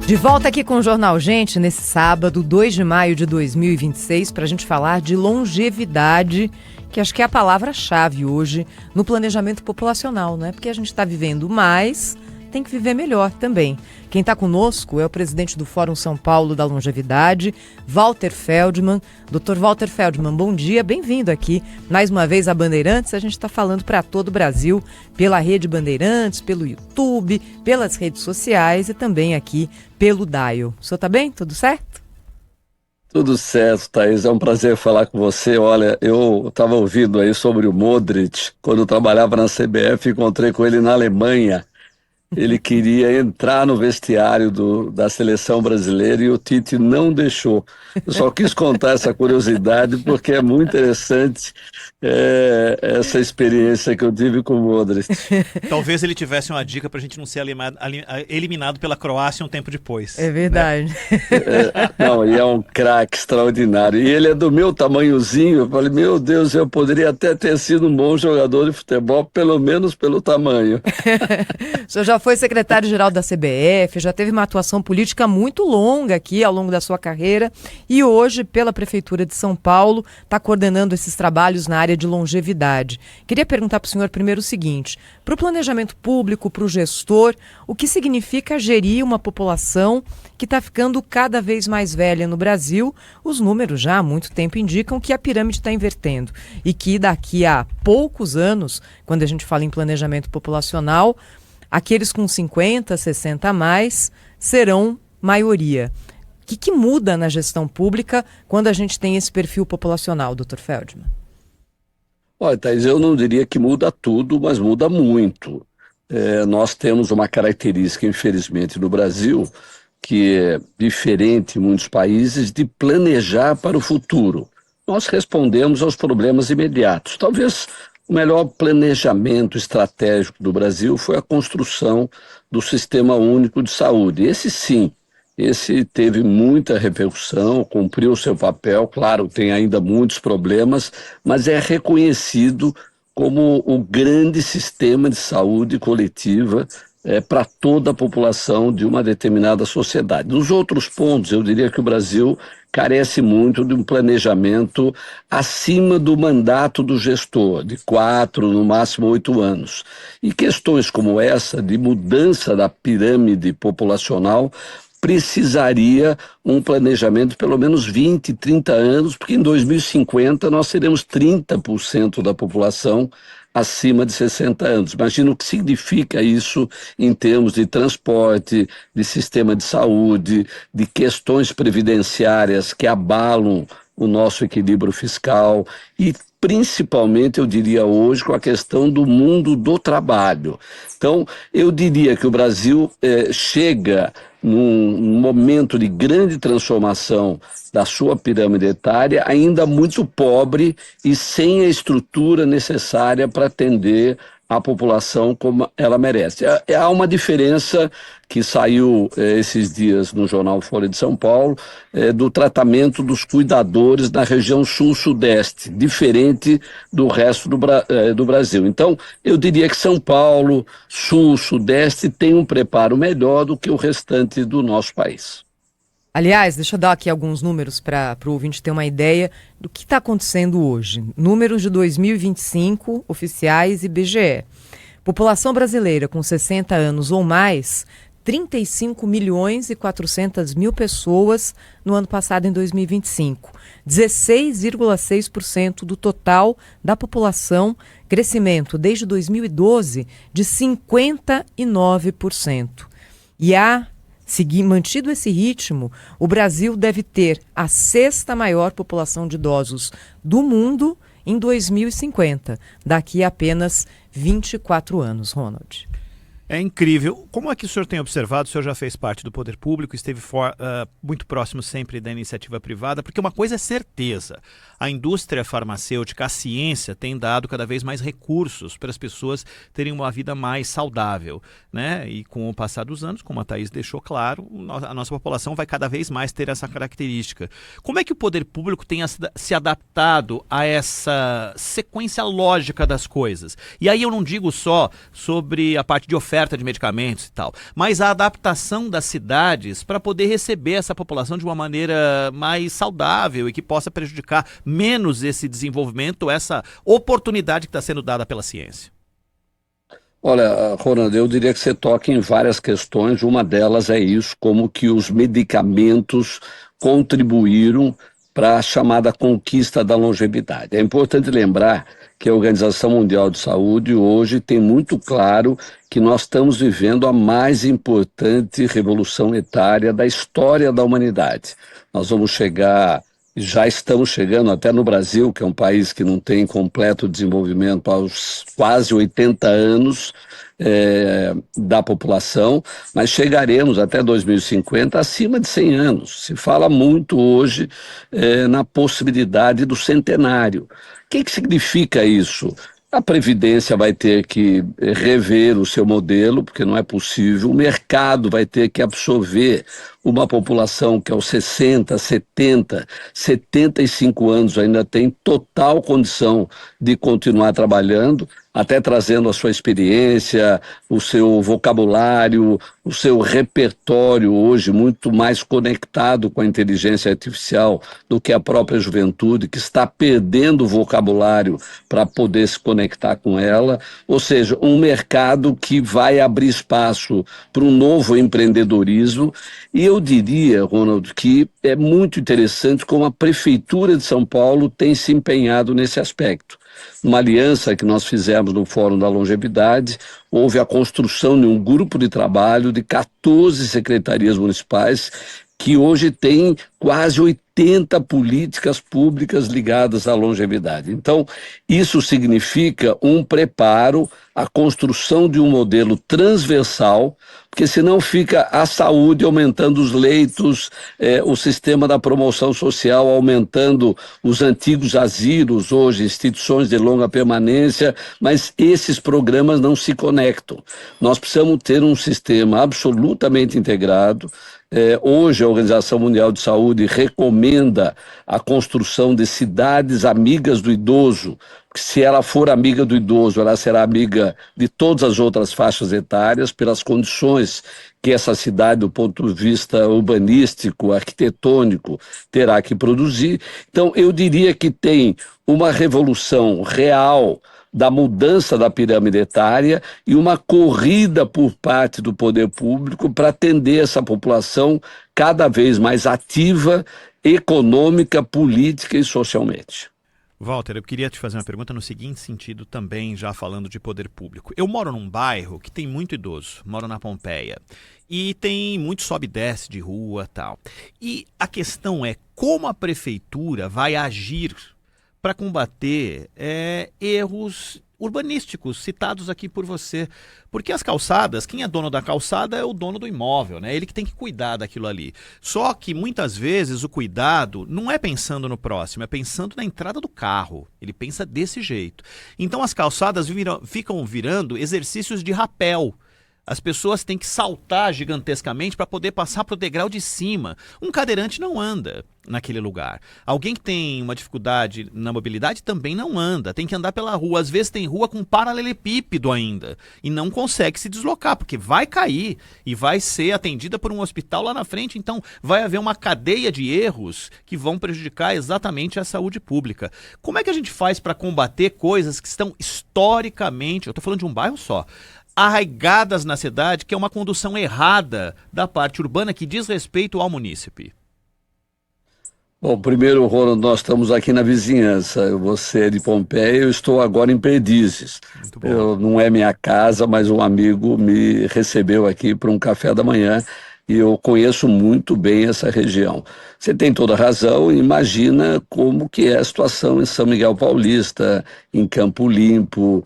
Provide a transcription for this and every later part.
De volta aqui com o Jornal Gente, nesse sábado, 2 de maio de 2026, para a gente falar de longevidade, que acho que é a palavra-chave hoje no planejamento populacional, né? Porque a gente está vivendo mais, tem que viver melhor também. Quem está conosco é o presidente do Fórum São Paulo da Longevidade, Walter Feldman. Dr. Walter Feldman, bom dia, bem-vindo aqui. Mais uma vez a Bandeirantes, a gente está falando para todo o Brasil, pela Rede Bandeirantes, pelo YouTube, pelas redes sociais e também aqui pelo Dial. O senhor está bem? Tudo certo? Tudo certo, Thaís. É um prazer falar com você. Olha, eu estava ouvindo aí sobre o Modric. Quando eu trabalhava na CBF, encontrei com ele na Alemanha. Ele queria entrar no vestiário da seleção brasileira e o Tite não deixou. Eu só quis contar essa curiosidade porque é muito interessante essa experiência que eu tive com o Modric. Talvez ele tivesse uma dica para a gente não ser eliminado pela Croácia um tempo depois. É verdade. Né? Não, e é um craque extraordinário. E ele é do meu tamanhozinho. Eu falei, meu Deus, eu poderia até ter sido um bom jogador de futebol, pelo menos pelo tamanho. O senhor já foi secretário-geral da CBF, já teve uma atuação política muito longa aqui ao longo da sua carreira e hoje, pela Prefeitura de São Paulo, está coordenando esses trabalhos na área de longevidade. Queria perguntar para o senhor primeiro o seguinte, para o planejamento público, para o gestor, o que significa gerir uma população que está ficando cada vez mais velha no Brasil? Os números já há muito tempo indicam que a pirâmide está invertendo e que daqui a poucos anos, quando a gente fala em planejamento populacional, aqueles com 50, 60 a mais serão maioria. O que muda na gestão pública quando a gente tem esse perfil populacional, Dr. Feldman? Olha, Thaís, eu não diria que muda tudo, mas muda muito. Nós temos uma característica, infelizmente, no Brasil, que é diferente em muitos países, de planejar para o futuro. Nós respondemos aos problemas imediatos. Talvez o melhor planejamento estratégico do Brasil foi a construção do Sistema Único de Saúde. Esse teve muita repercussão, cumpriu o seu papel, claro, tem ainda muitos problemas, mas é reconhecido como o grande sistema de saúde coletiva para toda a população de uma determinada sociedade. Nos outros pontos, eu diria que o Brasil carece muito de um planejamento acima do mandato do gestor, de 4, no máximo 8 anos. E questões como essa, de mudança da pirâmide populacional, precisaria um planejamento de pelo menos 20, 30 anos, porque em 2050 nós teremos 30% da população acima de 60 anos. Imagina o que significa isso em termos de transporte, de sistema de saúde, de questões previdenciárias que abalam o nosso equilíbrio fiscal e principalmente, eu diria hoje, com a questão do mundo do trabalho. Então, eu diria que o Brasil chega num momento de grande transformação da sua pirâmide etária, ainda muito pobre e sem a estrutura necessária para atender a população como ela merece. Há uma diferença que saiu esses dias no jornal Folha de São Paulo, do tratamento dos cuidadores na região sul-sudeste, diferente do resto do Brasil. Então, eu diria que São Paulo, sul-sudeste, tem um preparo melhor do que o restante do nosso país. Aliás, deixa eu dar aqui alguns números para o ouvinte ter uma ideia do que está acontecendo hoje. Números de 2025, oficiais IBGE. População brasileira com 60 anos ou mais, 35 milhões e 400 mil pessoas no ano passado, em 2025. 16,6% do total da população, crescimento desde 2012 de 59%. E mantido esse ritmo, o Brasil deve ter a 6ª maior população de idosos do mundo em 2050, daqui a apenas 24 anos, Ronald. É incrível. Como é que o senhor tem observado? O senhor já fez parte do poder público, esteve muito próximo sempre da iniciativa privada, porque uma coisa é certeza, a indústria farmacêutica, a ciência tem dado cada vez mais recursos para as pessoas terem uma vida mais saudável, né? E com o passar dos anos, como a Thaís deixou claro, a nossa população vai cada vez mais ter essa característica. Como é que o poder público tem se adaptado a essa sequência lógica das coisas? E aí eu não digo só sobre a parte de oferta oferta de medicamentos e tal, mas a adaptação das cidades para poder receber essa população de uma maneira mais saudável e que possa prejudicar menos esse desenvolvimento, essa oportunidade que está sendo dada pela ciência. Olha, Ronaldo, eu diria que você toca em várias questões. Uma delas é isso, como que os medicamentos contribuíram para a chamada conquista da longevidade. É importante lembrar que a Organização Mundial de Saúde hoje tem muito claro que nós estamos vivendo a mais importante revolução etária da história da humanidade. Nós vamos chegar, já estamos chegando até no Brasil, que é um país que não tem completo desenvolvimento aos quase 80 anos da população, mas chegaremos até 2050 acima de 100 anos. Se fala muito hoje na possibilidade do centenário. O que significa isso? A Previdência vai ter que rever o seu modelo, porque não é possível. O mercado vai ter que absorver uma população que aos 60, 70, 75 anos ainda tem total condição de continuar trabalhando, até trazendo a sua experiência, o seu vocabulário, o seu repertório hoje muito mais conectado com a inteligência artificial do que a própria juventude, que está perdendo o vocabulário para poder se conectar com ela. Ou seja, um mercado que vai abrir espaço para um novo empreendedorismo. E eu diria, Ronaldo, que é muito interessante como a Prefeitura de São Paulo tem se empenhado nesse aspecto. Uma aliança que nós fizemos no Fórum da Longevidade, houve a construção de um grupo de trabalho de 14 secretarias municipais que hoje tem quase 80 políticas públicas ligadas à longevidade. Então, isso significa um preparo, a construção de um modelo transversal, porque senão fica a saúde aumentando os leitos, o sistema da promoção social aumentando os antigos asilos, hoje instituições de longa permanência, mas esses programas não se conectam. Nós precisamos ter um sistema absolutamente integrado. Hoje a Organização Mundial de Saúde recomenda a construção de cidades amigas do idoso. Se ela for amiga do idoso, ela será amiga de todas as outras faixas etárias, pelas condições que essa cidade, do ponto de vista urbanístico, arquitetônico, terá que produzir. Então, eu diria que tem uma revolução real da mudança da pirâmide etária e uma corrida por parte do poder público para atender essa população cada vez mais ativa, econômica, política e socialmente. Walter, eu queria te fazer uma pergunta no seguinte sentido também, já falando de poder público. Eu moro num bairro que tem muito idoso, moro na Pompeia, e tem muito sobe e desce de rua e tal. E a questão é como a prefeitura vai agir para combater erros urbanísticos citados aqui por você. Porque as calçadas, quem é dono da calçada é o dono do imóvel, né? Ele que tem que cuidar daquilo ali. Só que muitas vezes o cuidado não é pensando no próximo, é pensando na entrada do carro. Ele pensa desse jeito. Então as calçadas ficam virando exercícios de rapel. As pessoas têm que saltar gigantescamente para poder passar para o degrau de cima. Um cadeirante não anda naquele lugar. Alguém que tem uma dificuldade na mobilidade também não anda. Tem que andar pela rua. Às vezes tem rua com paralelepípedo ainda. E não consegue se deslocar, porque vai cair e vai ser atendida por um hospital lá na frente. Então vai haver uma cadeia de erros que vão prejudicar exatamente a saúde pública. Como é que a gente faz para combater coisas que estão historicamente... Eu estou falando de um bairro só. Arraigadas na cidade, que é uma condução errada da parte urbana que diz respeito ao munícipe? Bom, primeiro, Ronald, nós estamos aqui na vizinhança. Você é de Pompeia, eu estou agora em Perdizes. Muito bom. Não é minha casa, mas um amigo me recebeu aqui para um café da manhã e eu conheço muito bem essa região. Você tem toda a razão, imagina como que é a situação em São Miguel Paulista, em Campo Limpo,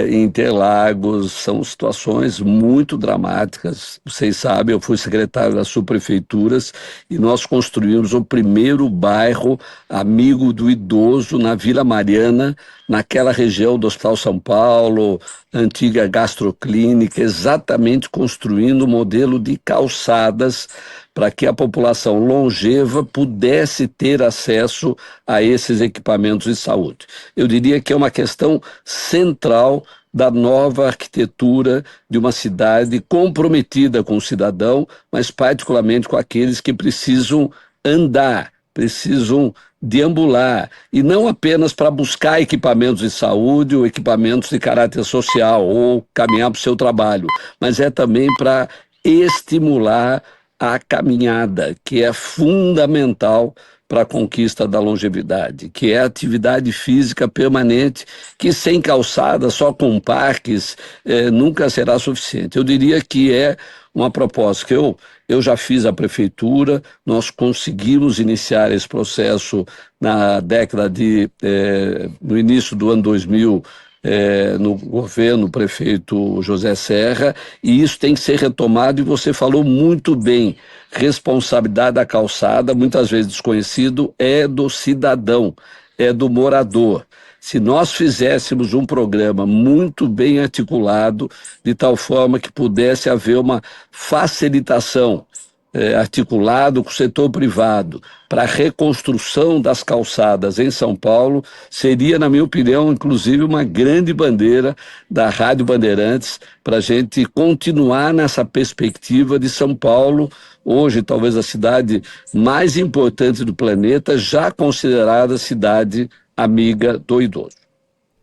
em Interlagos, são situações muito dramáticas. Vocês sabem, eu fui secretário das subprefeituras e nós construímos o primeiro bairro amigo do idoso na Vila Mariana, naquela região do Hospital São Paulo, antiga gastroclínica, exatamente construindo um modelo de calçadas para que a população longeva pudesse ter acesso a esses equipamentos de saúde. Eu diria que é uma questão central da nova arquitetura de uma cidade comprometida com o cidadão, mas particularmente com aqueles que precisam andar, precisam deambular, e não apenas para buscar equipamentos de saúde ou equipamentos de caráter social ou caminhar para o seu trabalho, mas é também para estimular a caminhada, que é fundamental para a conquista da longevidade, que é a atividade física permanente, que sem calçada, só com parques, nunca será suficiente. Eu diria que é uma proposta que eu já fiz à prefeitura, nós conseguimos iniciar esse processo na década no início do ano 2000, no governo prefeito José Serra, e isso tem que ser retomado, e você falou muito bem, responsabilidade da calçada, muitas vezes desconhecido, é do cidadão, é do morador. Se nós fizéssemos um programa muito bem articulado, de tal forma que pudesse haver uma facilitação articulado com o setor privado para a reconstrução das calçadas em São Paulo, seria, na minha opinião, inclusive uma grande bandeira da Rádio Bandeirantes para a gente continuar nessa perspectiva de São Paulo, hoje talvez a cidade mais importante do planeta, já considerada cidade amiga do idoso.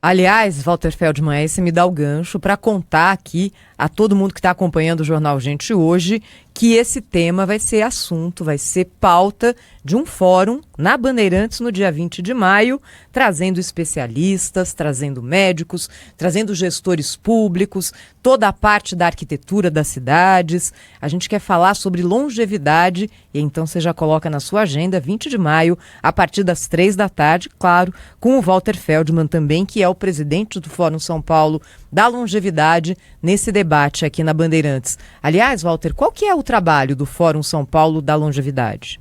Aliás, Walter Feldman, aí você me dá o gancho para contar aqui a todo mundo que está acompanhando o Jornal Gente hoje que esse tema vai ser assunto, vai ser pauta de um fórum na Bandeirantes no dia 20 de maio, trazendo especialistas, trazendo médicos, trazendo gestores públicos, toda a parte da arquitetura das cidades. A gente quer falar sobre longevidade e então você já coloca na sua agenda 20 de maio, a partir das 3 da tarde, claro, com o Walter Feldman também, que é o presidente do Fórum São Paulo da Longevidade, nesse debate aqui na Bandeirantes. Aliás, Walter, qual que é o trabalho do Fórum São Paulo da Longevidade?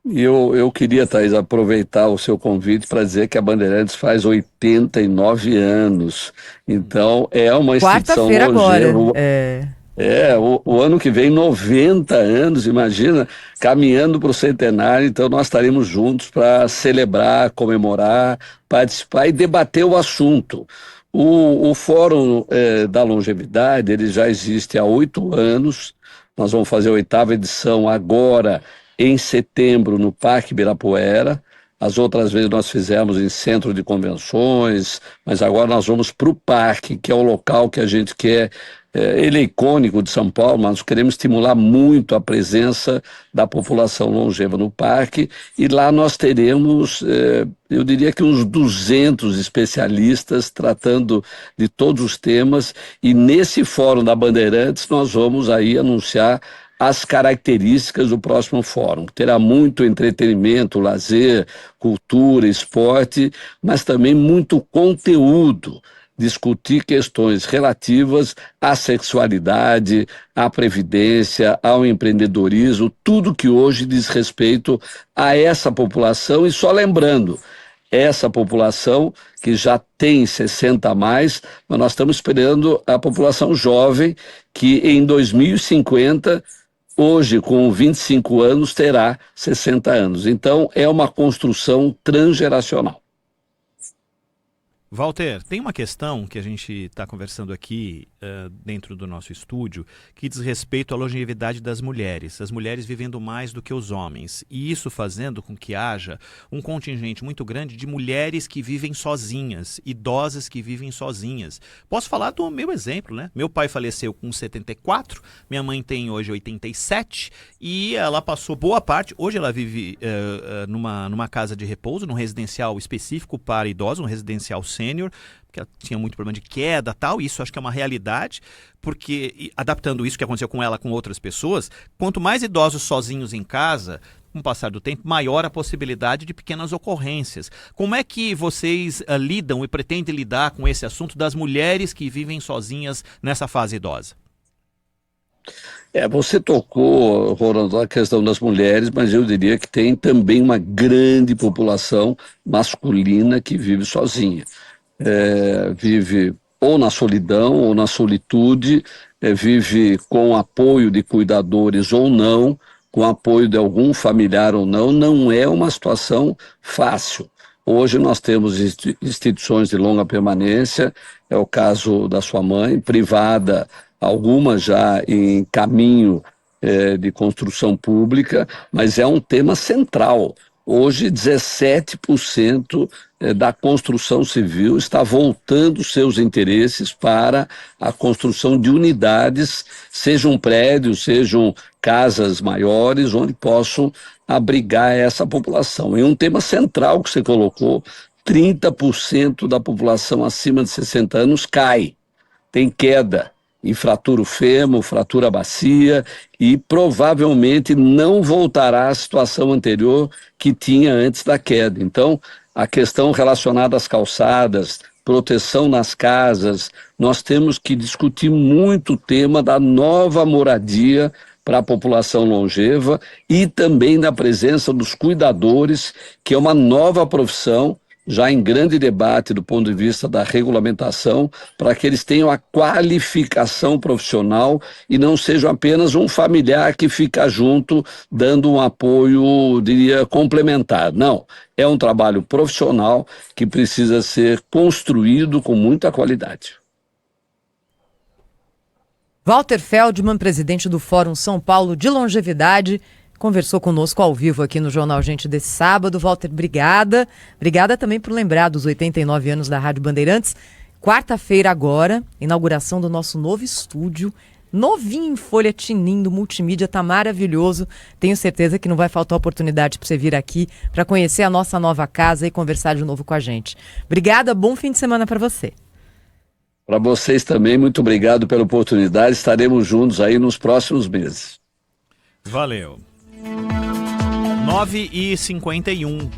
Eu queria, Thaís, aproveitar o seu convite para dizer que a Bandeirantes faz 89 anos. Então, é uma instituição Quarta-feira agora. O ano que vem, 90 anos, imagina, caminhando para o centenário. Então, nós estaremos juntos para celebrar, comemorar, participar e debater o assunto. O Fórum da Longevidade, ele já existe há 8 anos. Nós vamos fazer a 8ª edição agora, em setembro, no Parque Ibirapuera. As outras vezes nós fizemos em centro de convenções, mas agora nós vamos para o parque, que é o local que a gente quer. Ele é icônico de São Paulo, mas nós queremos estimular muito a presença da população longeva no parque, e lá nós teremos, eu diria que uns 200 especialistas tratando de todos os temas, e nesse Fórum da Bandeirantes nós vamos aí anunciar as características do próximo fórum. Terá muito entretenimento, lazer, cultura, esporte, mas também muito conteúdo. Discutir questões relativas à sexualidade, à previdência, ao empreendedorismo, tudo que hoje diz respeito a essa população. E só lembrando, essa população que já tem 60 a mais, mas nós estamos esperando a população jovem que em 2050, hoje com 25 anos, terá 60 anos. Então é uma construção transgeracional. Walter, tem uma questão que a gente está conversando aqui dentro do nosso estúdio que diz respeito à longevidade das mulheres. As mulheres vivendo mais do que os homens. E isso fazendo com que haja um contingente muito grande de mulheres que vivem sozinhas, idosas que vivem sozinhas. Posso falar do meu exemplo, né? Meu pai faleceu com 74, minha mãe tem hoje 87 e ela passou boa parte, hoje ela vive numa casa de repouso, num residencial específico para idosos, um residencial sênior, porque ela tinha muito problema de queda e tal, e isso acho que é uma realidade, porque adaptando isso que aconteceu com ela com outras pessoas, quanto mais idosos sozinhos em casa, com o passar do tempo, maior a possibilidade de pequenas ocorrências. Como é que vocês lidam e pretendem lidar com esse assunto das mulheres que vivem sozinhas nessa fase idosa? Você tocou, Ronaldo, a questão das mulheres, mas eu diria que tem também uma grande população masculina que vive sozinha. Vive ou na solidão ou na solitude, vive com apoio de cuidadores ou não, com apoio de algum familiar ou não. Não é uma situação fácil. Hoje nós temos instituições de longa permanência, é o caso da sua mãe, privada, algumas já em caminho de construção pública, mas é um tema central. Hoje, 17% da construção civil está voltando seus interesses para a construção de unidades, sejam prédios, sejam casas maiores, onde possam abrigar essa população. E um tema central que você colocou, 30% da população acima de 60 anos cai, tem queda, e fratura o fêmur, fratura a bacia, e provavelmente não voltará à situação anterior que tinha antes da queda. Então, a questão relacionada às calçadas, proteção nas casas, nós temos que discutir muito o tema da nova moradia para a população longeva e também da presença dos cuidadores, que é uma nova profissão, já em grande debate do ponto de vista da regulamentação, para que eles tenham a qualificação profissional e não sejam apenas um familiar que fica junto dando um apoio, diria, complementar. Não, é um trabalho profissional que precisa ser construído com muita qualidade. Walter Feldman, presidente do Fórum São Paulo de Longevidade, conversou conosco ao vivo aqui no Jornal Gente desse sábado. Walter, obrigada. Obrigada também por lembrar dos 89 anos da Rádio Bandeirantes. Quarta-feira agora, inauguração do nosso novo estúdio, novinho em folha, tinindo, multimídia, tá maravilhoso. Tenho certeza que não vai faltar oportunidade para você vir aqui para conhecer a nossa nova casa e conversar de novo com a gente. Obrigada, bom fim de semana para você. Para vocês também, muito obrigado pela oportunidade. Estaremos juntos aí nos próximos meses. Valeu. 9h51.